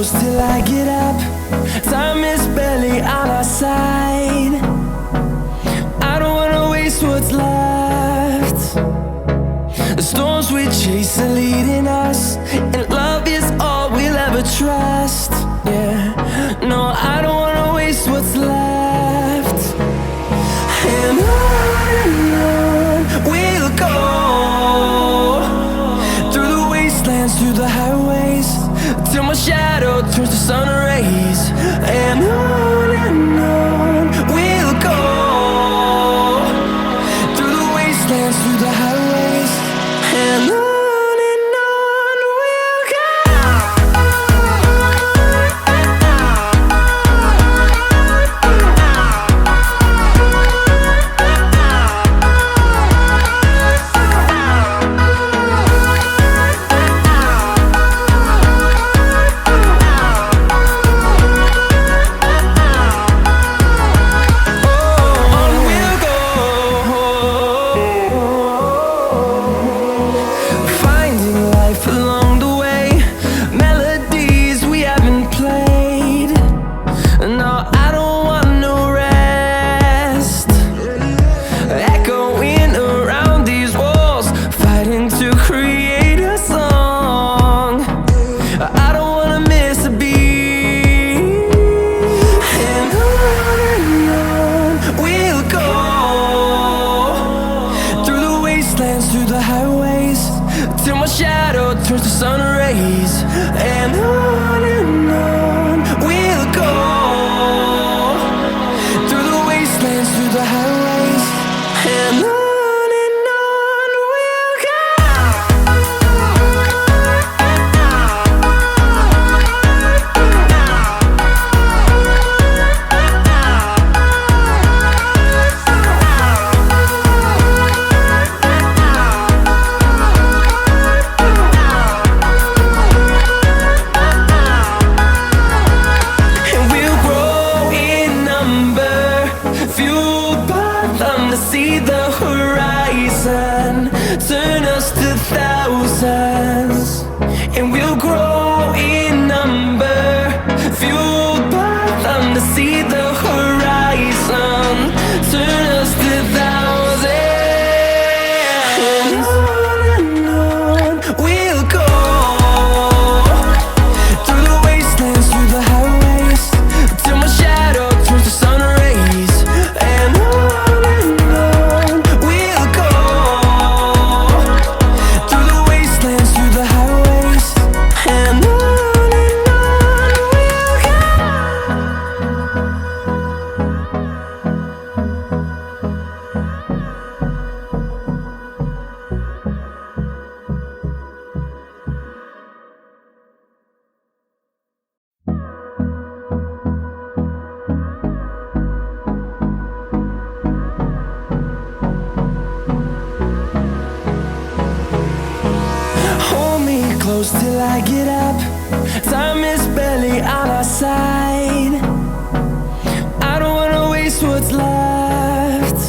close till I get up. Time is barely on our side. I don't wanna waste what's left. The storms we chase are leading us, and love is all we'll ever trust. Yeah, no, I don't wanna waste what's left. And on we'll go, through the wastelands, through the highways, till my shadow turns to sun rays. And on we'll go, through the wastelands, through the highways, and on. Through the highways, till my shadow turns to sun rays. And on we'll go, through the wastelands, through the highways, and on. See the horizon turn us to thousands, and we'll grow in number, fueled by them to see the horizon turn us to thousands. And on we'll go, through the wastelands, through the highways, till my shadow turns to sun rays. And close till I get up. Time is barely on our side. I don't wanna waste what's left.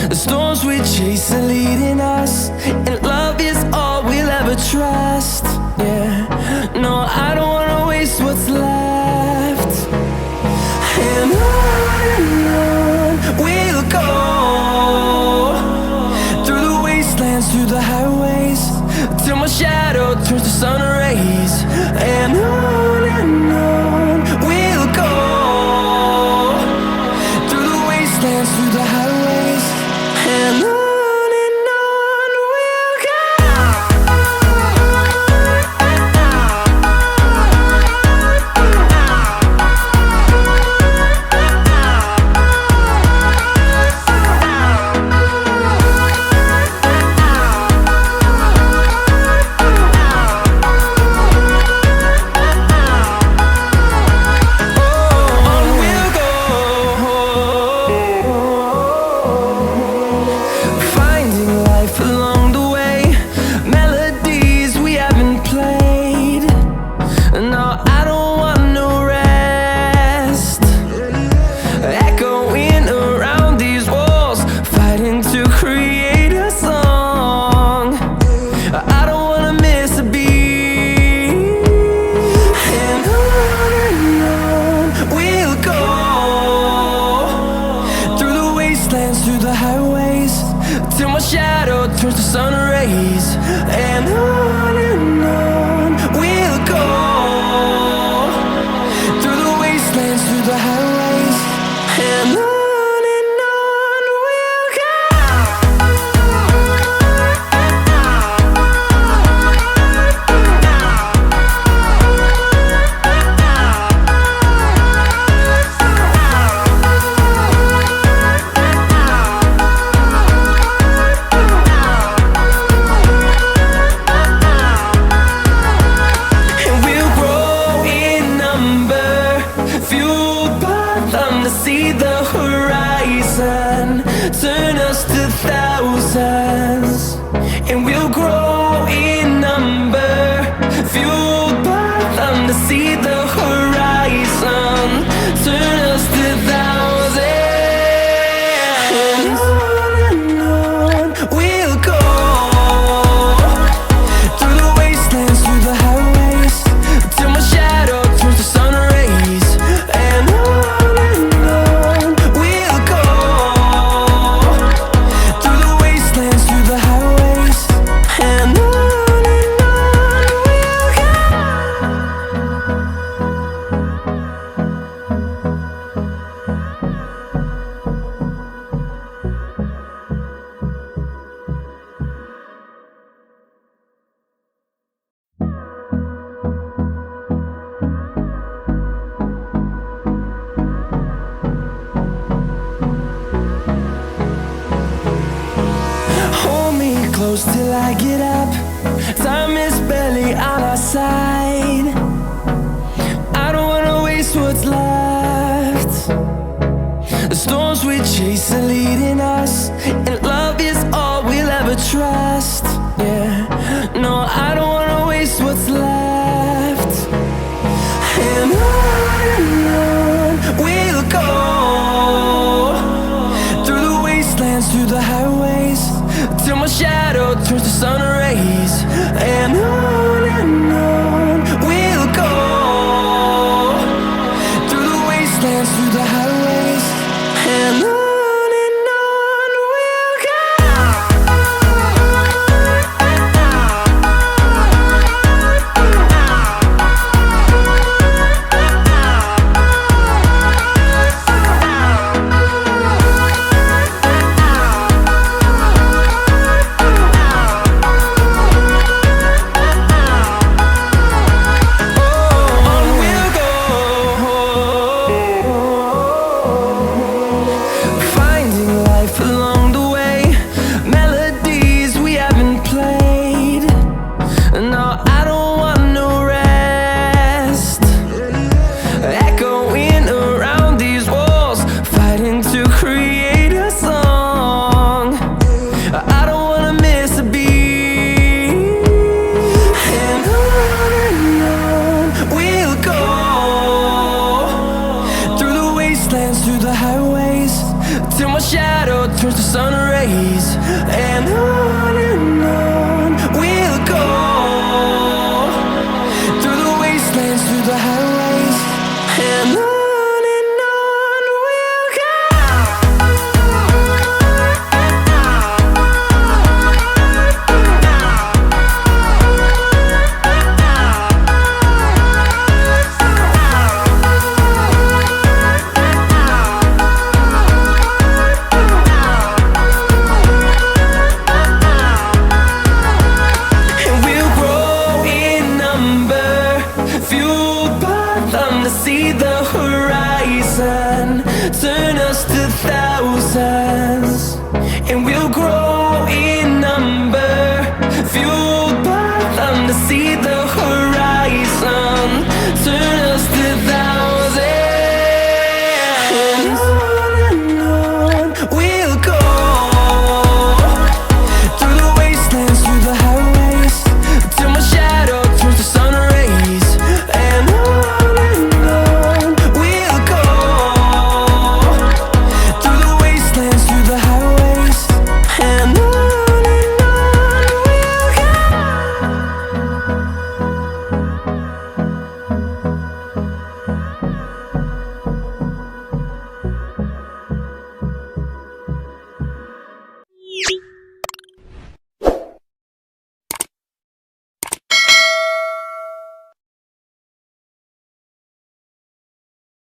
The storms we chase are leading us, and love is all we'll ever trust. Yeah, no, I don't wanna waste what's left. And on we'll go, through the wastelands, through the highways, till my shadow turns to sun rays. And on we'll go, through the wastelands, through the highways, and on. see the horizon, turn us to thousands, and we'll grow in number, fueled by them to see the horizon, turn us to thousands, and on we'll go, through the wastelands, through the highways, till my shadow turns to sun rays, and on we'll go, through the wastelands, through the highways, and on we'll go. Hold me close till I get up. Time is barely on our side. I don't wanna waste what's left. The storms we chase are leading us, and love is all we'll ever trust. Yeah, no, I don't wanna waste what's left. And on we'll go, through the wastelands, through the highways, till my shadow turns to sun rays, and on we'll go, through the wastelands, through the highways, and on we'll go. Finding life along the way, melodies we haven't played. No, I don't want no rest. Echoing around these walls, fighting to create a song. I don't wanna miss a beat. And on we'll go, through the wastelands, through the highways, till my shadow turns to sun rays, and on